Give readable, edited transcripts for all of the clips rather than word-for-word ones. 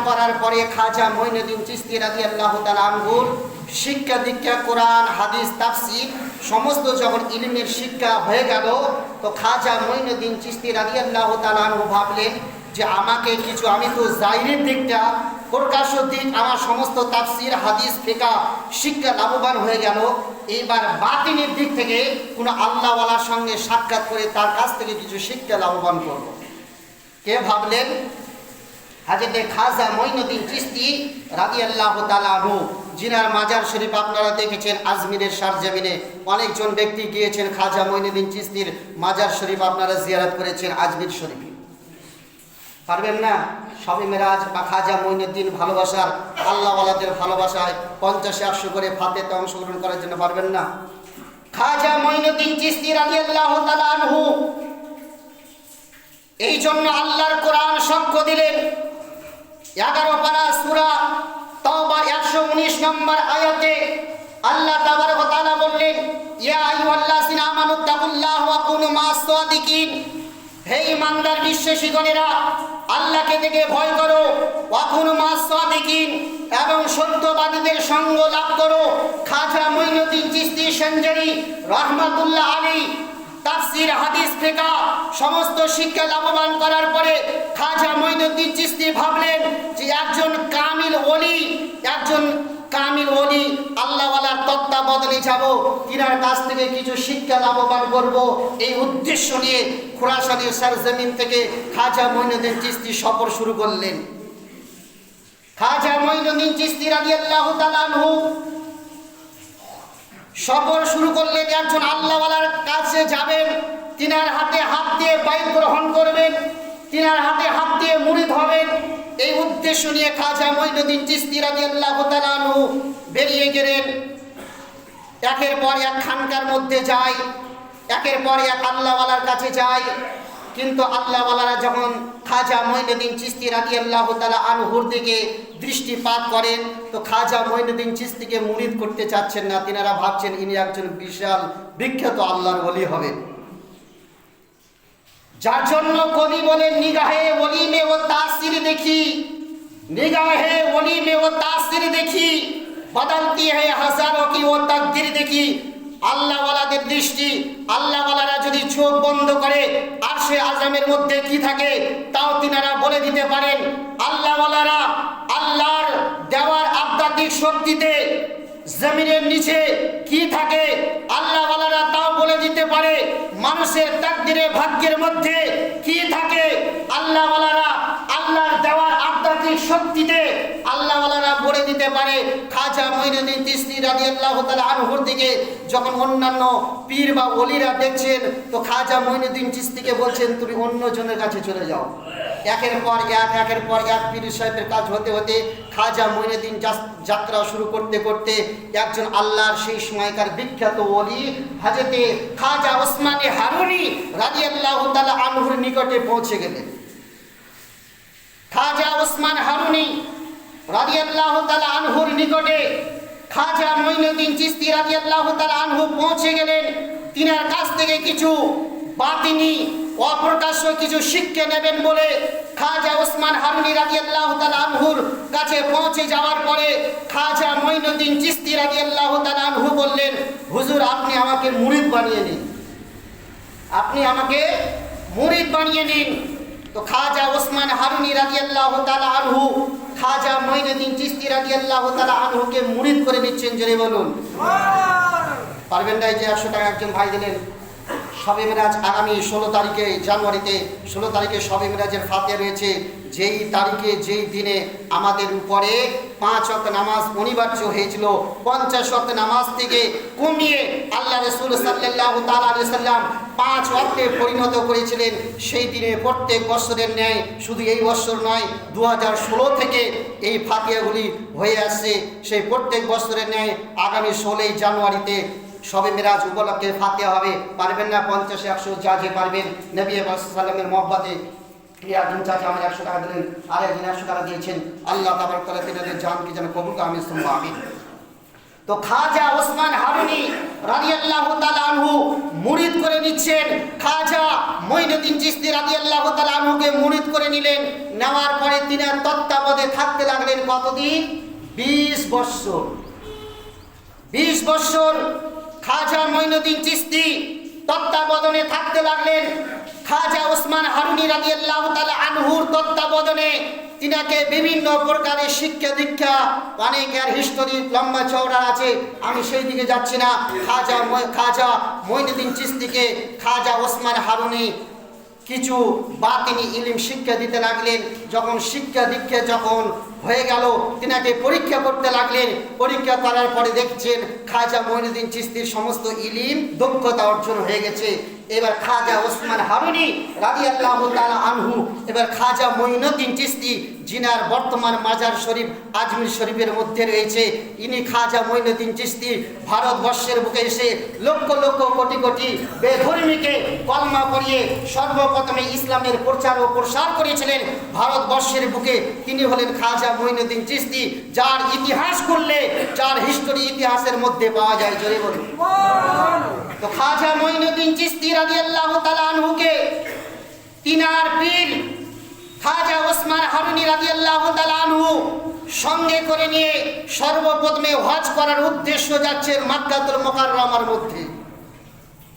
করার পরে খাজা মঈনুদ্দিন চিশতি রাদিয়াল্লাহু তাআলা আনহুর শিক্ষা দীক্ষা, কোরআন হাদিস তাফসীর সমস্ত যখন ইলমের শিক্ষা হয়ে গেল, তো খাজা মঈনুদ্দিন চিশতি রাদিয়াল্লাহু তাআলা আনহু ভাবলেন যে আমাকে কিছু, আমি তো জাহিরের দিকটা, প্রকাশ্য দিক আমার সমস্ত তাফসীর হাদিস ফিকহ শিক্ষা লাভবান হয়ে গেল, এইবার বাতিনের দিক থেকে কোনো আল্লাহওয়ালার সঙ্গে সাক্ষাৎ করে তার কাছ থেকে কিছু শিক্ষা লাভবান করব। কে ভাবলেন? হাজরতে খাজা মঈনুদ্দিন চিশতি রাদিয়াল্লাহু তাআলা আনহু, জিনার মাজার শরীফ আপনারা দেখেছেন আজমিরের সরজমিনে অনেকজন ব্যক্তি গিয়েছেন খাজা মঈনুদ্দিন চিশতির মাজার শরীফ আপনারা জিয়ারত করেছেন আজমির শরীফে। পারবেন না? শবে মেরাজ বা খাজা মঈনুদ্দিন ভালোবাসার, আল্লাহওয়ালাদের ভালোবাসায় 50-100 করে ফাতেহাতে অংশগ্রহণ করার জন্য পারবেন না? খাজা মঈনুদ্দিন চিশতি রাদিয়াল্লাহু তাআলা আনহু এই জন্য আল্লাহর কোরআন সাক্ষ্য দিলেন। 11 পারা সূরা তাওবা 119 নম্বর আয়াতে আল্লাহ তাবারক ওয়া তাআলা বললেন, ইয়া আইয়ুহাল্লাযিনা আমানুত্তাকুল্লাহ ওয়া কুনু মা'আস সাদিকিন, হে ঈমানদার বিশ্বাসীগণেরা, আল্লাহকে দেখে ভয় করো, ওয়া কুনু মা'আস সাদিকিন, এবং সত্যবাদীদের সঙ্গ লাভ করো। খাজা মঈনুদ্দিন চিশতি সঞ্জারি রাহমাতুল্লাহ আলাইহি তাফসীর হাদিস ফিকহ সমস্ত শিক্ষা লাভবান করার পরে খাজা মঈনুদ্দিন চিশতি ভাবলেন যে একজন কামিল ওলি আল্লাহওয়ালার তত্ত্বাবধানে যাব, তিনার কাছ থেকে কিছু শিক্ষা লাভবান করব। এই উদ্দেশ্য নিয়ে খোরাসানের সরজমিন থেকে খাজা মঈনুদ্দিন চিশতি সফর শুরু করলেন। খাজা মঈনুদ্দিন চিশতি রাদিয়াল্লাহু তাআলা আনহু সফর শুরু করলেন। একজন আল্লাহওয়ালার কাছে যাবেন, তিনার হাতে হাত দিয়ে বাইত গ্রহণ করবেন, তিনার হাতে হাত দিয়ে মুরিদ হবেন। এই উদ্দেশ্য নিয়ে খাজা মঈনুদ্দিন চিশতি রাদিয়াল্লাহু তাআলা আনহু বেরিয়ে গেলেন। একের পর এক খানকার মধ্যে যায়, একের পর এক আল্লাহওয়ালার কাছে যায়। কিন্তু আল্লাহওয়ালারা যখন খাজা মঈনুদ্দিন চিশতি রাদিয়াল্লাহু তাআলা আনহুর দিকে দৃষ্টিপাত করেন, তো খাজা মঈনুদ্দিন চিশতিকে মুরিদ করতে চাচ্ছেন না। তিনারা ভাবছেন ইনি একজন বিশাল বিখ্যাত আল্লাহর ওলি হবেন, যার জন্য কবি বলেন, নিগাহে ওলি মে ও তাসির দেখি, নিগাহে ওলি মে ও তাসির দেখি, বদলতি হ্যায় হাজারো কি ও তাকদীর দেখি। আল্লাহওয়ালাদের দৃষ্টি, আল্লাহওয়ালারা যদি চোখ বন্ধ করে আরশে আজমের মধ্যে কি থাকে তাও তিনারা বলে দিতে পারেন। আল্লাহওয়ালারা আল্লাহর দেওয়ার আধ্যাত্মিক শক্তিতে জমিনের নিচে কি থাকে আল্লাহওয়ালারা তাও বলে দিতে পারে। মানুষের তাকদীরে ভাগ্যের মধ্যে কি থাকে আল্লাহওয়ালারা আল্লাহর দেওয়ার আধ্যাত্মিক শক্তিতে আল্লাহওয়ালারা বলে দিতে পারে। খাজা মঈনুদ্দিন চিশতি রাদিয়াল্লাহু তাআলা আনহুর দিকে যখন অন্যান্য পীর বা ওলিরা দেখছেন, তো খাজা মঈনুদ্দিন চিশতিকে বলছেন তুমি অন্য জনের কাছে চলে যাও। একের পর এক পীর সাহেবের কাজ হতে হতে খাজা মঈনুদ্দিন যাত্রা শুরু করতে করতে একজন আল্লাহর সেই সময়কার বিখ্যাত ওলি হযরতে খাজা ওসমানে হারুনি রাদিয়াল্লাহু তাআলা আনহুর নিকটে পৌঁছে গেলেন। খাজা ওসমান হারুনি রাদিয়াল্লাহু তাআলা আনহুর নিকটে খাজা মঈনুদ্দিন চিশতি রাদিয়াল্লাহু তাআলা আনহু পৌঁছে গেলেন। তিনার কাছ থেকে কিছু বাতিনি অপ্রকাশ্য কিছু শিক্ষা নেবেন বলে খাজা ওসমান হারুনি রাদিয়াল্লাহু তাআলা আনহুর কাছে পৌঁছে যাওয়ার পরে খাজা মঈনুদ্দিন চিশতি রাদিয়াল্লাহু তাআলা আনহু বললেন, হুজুর আপনি আমাকে মুরিদ বানিয়ে নিন, আপনি আমাকে মুরিদ বানিয়ে নিন। তো খাজা ওসমান হারুনি রাদিয়াল্লাহু তাআলা আনহু খাজা মঈনুদ্দিন চিশতি রাদিয়াল্লাহু তাআলা আনহুকে মুরিদ করে নিচ্ছেন। জোরে বলুন পারবেন না? এই যে 100 টাকা একজন ভাই দিলেন। শবে মেরাজ আগামী 16 তারিখে জানুয়ারিতে 16 তারিখে শবে মেরাজের ফাতিহা রয়েছে। যেই তারিখে যেই দিনে আমাদের উপরে 5 ওয়াক্ত নামাজ অনিবার্য হয়েছিল, 50 ওয়াক্ত নামাজ থেকে কমিয়ে আল্লাহ রাসূল সাল্লাল্লাহু তাআলা আলাইহি সাল্লাম 5 ওয়াক্তে পরিণত করেছিলেন। সেই দিনে প্রত্যেক বছরের ন্যায় শুধু এই বছর নয়, 2016 থেকে এই ফাতিহাগুলি হয়ে আসছে। সেই প্রত্যেক বছরের ন্যায় আগামী 16 জানুয়ারিতে শবে মেরাজ উপলক্ষে ফাতিহা হবে। পারবেন না? 50-100 যা যে পারবেন। নবী সাল্লামের মহব্বতে একজন চাচা আমার 100 টাকা দিলেন, আর একজন 100 টাকা দিয়েছেন। আল্লাহ তাবারক ওয়া তাআলা তিনাদের জানকে যেন কবুল করে, আমিন সুম্মা আমিন। তো খাজা ওসমান হারুনি রাদিয়াল্লাহু তাআলা আনহু মুরিদ করে নিচ্ছেন। খাজা মঈনুদ্দিন চিশতি রাদিয়াল্লাহু তাআলা আনহুকে মুরিদ করে নিলেন। নেওয়ার পরে তিনার তত্ত্বাবধানে থাকতে লাগলেন কতদিন? 20 বৎসর। 20 বৎসর খাজা মঈনুদ্দিন চিশতি তত্ত্বাবধানে থাকতে লাগলেন। খাজা ওসমান হারুনি রাদিয়াল্লাহু তাআলা আনহুর তত্ত্বাবধানে তিনাকে বিভিন্ন প্রকারের শিক্ষা দীক্ষা, অনেকের হিস্টোরি লম্বা চওড়া আছে, আমি সেই দিকে যাচ্ছি না। খাজা মঈনুদ্দিন চিশতিকে খাজা ওসমান হারুনি কিছু বাতিনি ইলম শিক্ষা দিতে লাগলেন। যখন শিক্ষা দীক্ষা যখন হয়ে গেল, তিনাকে পরীক্ষা করতে লাগলেন। পরীক্ষা করার পরে দেখছেন খাজা মঈনুদ্দিন চিশতির সমস্ত ইলম দক্ষতা অর্জন হয়ে গেছে। এবার খাজা ওসমান হারুনি রাদিয়াল্লাহু তাআলা আনহু, এবার খাজা মঈনুদ্দিন চিশতি, জিনার বর্তমান মাজার শরীফ আজমির শরীফের মধ্যে রয়েছে, ইনি খাজা মঈনুদ্দিন চিশতি ভারতবর্ষের বুকে এসে লক্ষ লক্ষ কোটি কোটি বেধর্মীকে কলমা পড়িয়ে সর্বপ্রথমে ইসলামের প্রচার ও প্রসার করেছিলেন ভারতবর্ষের বুকে। তিনি হলেন খাজা মঈনুদ্দিন চিশতি, যার ইতিহাস করলে যার হিস্টোরি ইতিহাসের মধ্যে পাওয়া যায়। জোরে বলুন। তো খাজা মঈনুদ্দিন চিশতি রাদিয়াল্লাহু তাআলা আনহুকে তিনার পীর খাজা ওসমান হারুনি রাদিয়াল্লাহু তাআলা আনহু সঙ্গে করে নিয়ে সর্বপ্রথমে হজ করার উদ্দেশ্য যাচ্ছে মক্কাতুল মুকাররমার মধ্যে।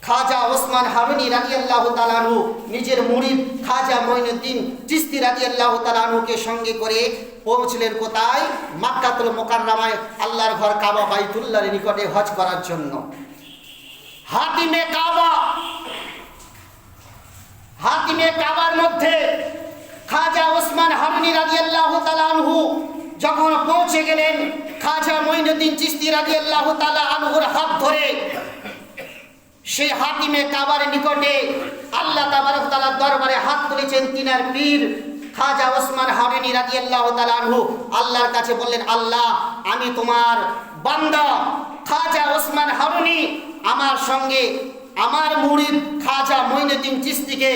খাজা ওসমান হারুনি রাদিয়াল্লাহু তাআলা আনহু নিজের মুরিদ খাজা মঈনুদ্দিন চিশতি রাদিয়াল্লাহু তাআলা আনহুকে সঙ্গে করে পৌঁছলেন কোথায়? মক্কাতুল মুকাররমায়, আল্লাহর ঘর কাবা বাইতুল্লাহর নিকটে হজ করার জন্য। হাতিমে কাবার মধ্যে খাজা ওসমান হারুনি রাদিয়াল্লাহু তাআলা আনহু যখন পৌঁছে গেলেন, খাজা মঈনুদ্দিন চিশতি রাদিয়াল্লাহু তাআলা আনহুর হাত ধরে সেই হাতিমে কাবার নিকটে আল্লাহ তাবারক তাআলার দরবারে হাত তুলেছেন তিনার পীর খাজা ওসমান হারুনি রাদিয়াল্লাহু তাআলা আনহু। আল্লাহর কাছে বললেন, আল্লাহ, আমি তোমার বান্দা খাজা ওসমান হারুনি, আমার সঙ্গে আমার মুরিদ খাজা মঈনুদ্দিন চিশতিকে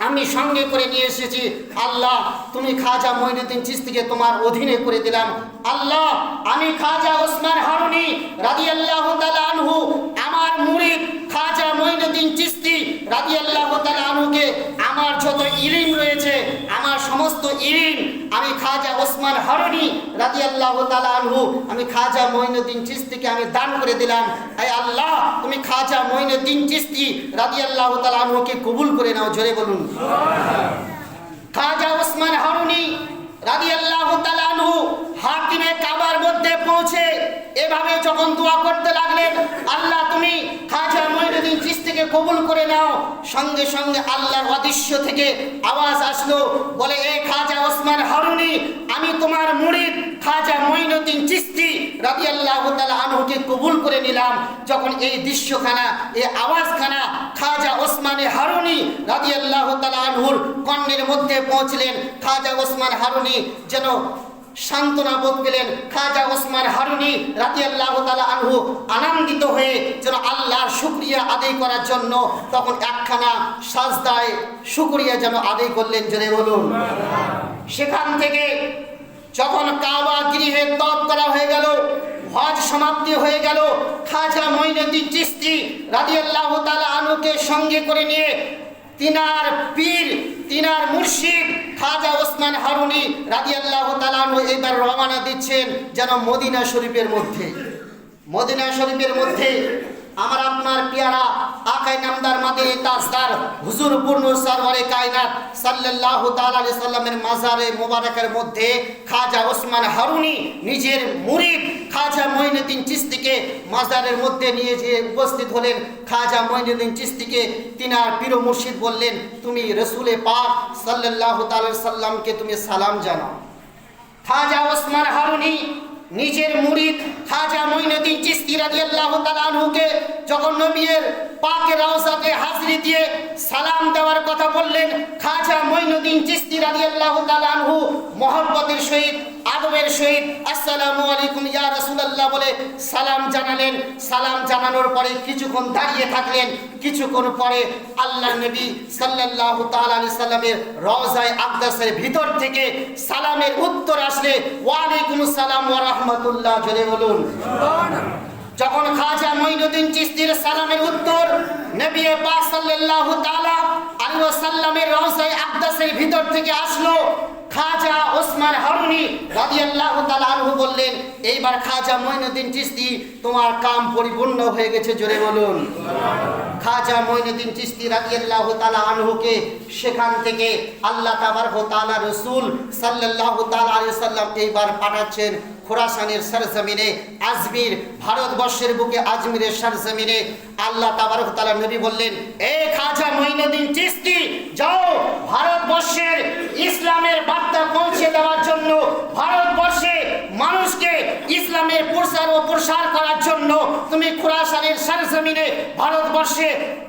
আমি সঙ্গে করে নিয়ে এসেছি। আল্লাহ, তুমি খাজা মঈনুদ্দিন চিশতিকে তোমার অধীনে করে দিলাম। আল্লাহ, আমি খাজা ওসমান হারুনি রাদিয়াল্লাহু তাআলা আনহু আমার মুরিদ খাজা মঈনুদ্দিন চিশতি রাদিয়াল্লাহু তাআলা আনহুকে আমার যত ইলম রয়েছে, আমার সমস্ত ইলম আমি খাজা ওসমান হারুনি রাদিয়াল্লাহু তাআলা আনহু, আমি খাজা মঈনুদ্দিন চিশতিকে আমি দান করে দিলাম। হে আল্লাহ, তুমি খাজা মঈনুদ্দিন চিশতি রাদিয়াল্লাহু তাআলা আনহুকে কবুল করে নাও। জোরে বলুন। খাজা ওসমান হারুনি রাদিয়াল্লাহু তাআলা আনহু হাতিমে কাবার মধ্যে পৌঁছে এভাবে যখন দোয়া করতে লাগলেন, আল্লাহ, তুমি খাজা মঈনুদ্দিন চিশতিকে কবুল করে নাও। সঙ্গে সঙ্গে আল্লাহর অদৃশ্য থেকে আওয়াজ আসলো, বলে, এ খাজা ওসমান হারুনি, আমি তোমার মুরিদ খাজা মঈনুদ্দিন চিশতি রাদিয়াল্লাহু তাআলা আনহুকে কবুল করে নিলাম। যখন এই দৃশ্যখানা, এই আওয়াজখানা খাজা ওসমান হারুনি রাদিয়াল্লাহু তাআলা আনহুর কর্ণের মধ্যে পৌঁছলেন, খাজা ওসমান হারুনি যেন সান্ত্বনা বোধ পেলেন। খাজা ওসমান হারুনি রাদিয়াল্লাহু তাআলা আনহু আনন্দিত হয়ে যেন আল্লাহর শুকরিয়া আদায় করার জন্য তখন একখানা সাজদায় শুকরিয়া যেন আদায় করলেন। জোরে বলুন। সেখান থেকে যখন কাবা গৃহে তওয়াফ করা হয়ে গেল, হজ সমাপ্তি হয়ে গেল, খাজা মঈনুদ্দিন চিশতি রাদিয়াল্লাহু তাআলা আনহুকে সঙ্গে করে নিয়ে তিনার পীর, তিনার মুর্শিদ খাজা ওসমান হারুনি রাদিয়াল্লাহু তাআলা আনহু এবার রওনা দিচ্ছেন যেন মদিনা শরীফের মধ্যে। মদিনা শরীফের মধ্যে আমার আপনার পিয়ারা আকাই নামদার মাদিনী তাজদার হুজুর পূর্ণ সরওয়ারে কায়নাত সাল্লাল্লাহু তাআলা আলাইহি সাল্লামের মাজারে মোবারকের মধ্যে খাজা ওসমান হারুনি নিজের মুরিদ খাজা মঈনুদ্দিন চিশতিকে মাজারের মধ্যে নিয়ে যেয়ে উপস্থিত হলেন। খাজা মঈনুদ্দিন চিশতিকে তিনার পীর মুর্শিদ বললেন, তুমি রাসূলে পাক সাল্লাল্লাহু তাআলা আলাইহি সাল্লামকে তুমি সালাম জানাও। খাজা ওসমান হারুনি নিজের মুরিদ খাজা মঈনুদ্দিন চিশতি রাদিয়াল্লাহু তাআলা আনহুকে যখন নবীর পাকের রওজাতে হাজরি দিয়ে সালাম দেওয়ার কথা বললেন, খাজা মঈনুদ্দিন চিশতি রাদিয়াল্লাহু তাআলা আনহু মহব্বতের সহিত, আদবের সহিত আসসালামু আলাইকুম ইয়া রাসূলুল্লাহ বলে সালাম জানালেন। সালাম জানানোর পরে কিছুক্ষণ দাঁড়িয়ে থাকলেন। কিছুক্ষণ পরে আল্লাহর নবী সাল্লাল্লাহু তাআলা আলাইহি সাল্লামের রওজায়ে আকদাসের ভিতর থেকে সালামের উত্তর আসলে, ওয়া আলাইকুমুস সালাম ওয়া রাহমাতুল্লাহ। জোরে বলুন সুবহানাল্লাহ। যখন খাজা মঈনুদ্দিন চিশতির সালামের উত্তর নবী পাক সাল্লাল্লাহু তাআলা আলাইহি ওয়াসাল্লামের রওজায়ে আকদাসের ভিতর থেকে আসলো খাজা ওসমান হারুনি রাদিয়াল্লাহু তাআলা আনহু বললেন, এইবার খাজা মঈনুদ্দিন চিশতি তোমার কাম পরিপূর্ণ হয়ে গেছে, জোরে বলুন। খাজা মঈনুদ্দিন চিশতি রাদিয়াল্লাহু তাআলা আনহুকে সেখান থেকে আল্লাহ তাবারক ওয়া তাআলা রাসূল সাল্লাল্লাহু তাআলা আলাইহি সাল্লাম এইবার পাঠাচ্ছেন খোরাসানের সরজমিনে, আজমির, ভারতবর্ষের বুকে আজমিরের সরজমিনে। আল্লাহ তাবারক ওয়া তাআলা নবী বললেন, এ খাজা মঈনুদ্দিন চিশতি যাও ভারতবর্ষের ইসলামের বার্তা পৌঁছে দেওয়ার জন্য, ভারতবর্ষে মানুষকে ইসলামের প্রচার ও প্রসার করার জন্য তুমি খোরাসানের সরজমিনে ভারতবর্ষে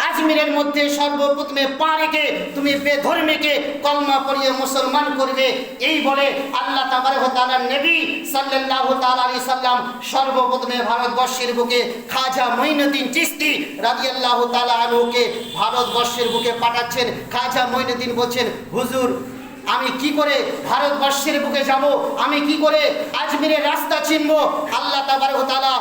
আজমিরের মধ্যে সর্বপ্রথমে পা রেখে তুমি বেধর্মীকে কলমা পড়িয়ে মুসলমান করবে। এই বলে আল্লাহ তাবারক ওয়া তাআলার নবী সাল্লাল্লাহু তাআলা আলাইহি সাল্লাম সর্বপ্রথমে ভারতবর্ষের বুকে খাজা মঈনুদ্দিন চিশতি রাদিয়াল্লাহু তাআলা আনহুকে ভারতবর্ষের বুকে পাঠাচ্ছেন। খাজা মঈনুদ্দিন বলছেন, হুজুর আমি কি করে ভারতবর্ষের বুকে যাব, আমি কি করে আজমিরের রাস্তা চিনব? আল্লাহ তাবারক ওয়া তাআলা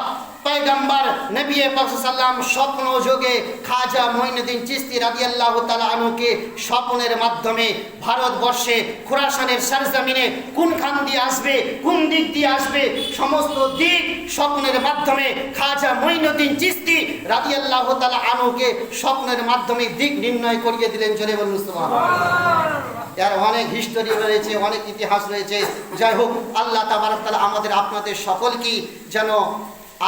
পয়গম্বর নবী পাক সাল্লাম স্বপ্ন যোগে খাজা মঈনুদ্দিন চিশতি রাদিয়াল্লাহু তাআলা আনহুকে স্বপ্নের মাধ্যমে ভারতবর্ষে খোরাসানের সরজমিনে কোনখান দিয়ে আসবে, কোন দিক দিয়ে আসবে, সমস্ত দিক স্বপ্নের মাধ্যমে খাজা মঈনুদ্দিন চিশতি রাদিয়াল্লাহু তাআলা আনহুকে স্বপ্নের মাধ্যমে দিক নির্ণয় করিয়ে দিলেন, জোরে বলুন সুবহানাল্লাহ। এর অনেক হিস্টোরি রয়েছে, অনেক ইতিহাস রয়েছে। যাই হোক, আল্লাহ তাবারক তাআলা আমাদের আপনাদের সকলকে যেন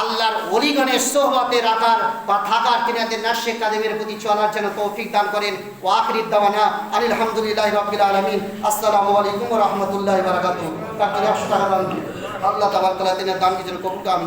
আল্লাহর ওলিগণের সোহবতে রাখার বা থাকার, তিনাদের নাশে কাদেমের প্রতি চলার যেন তৌফিক দান করেন। ওয়া আখির দাওয়ানা আলহামদুলিল্লাহি রাব্বিল আলামিন। আসসালামু আলাইকুম ওয়া রাহমাতুল্লাহি ওয়া বারাকাতুহু। তাকবীর 100 টাকা দান, আল্লাহ তাবারক তাআলা তিনার দানকে যেন কবুল করেন।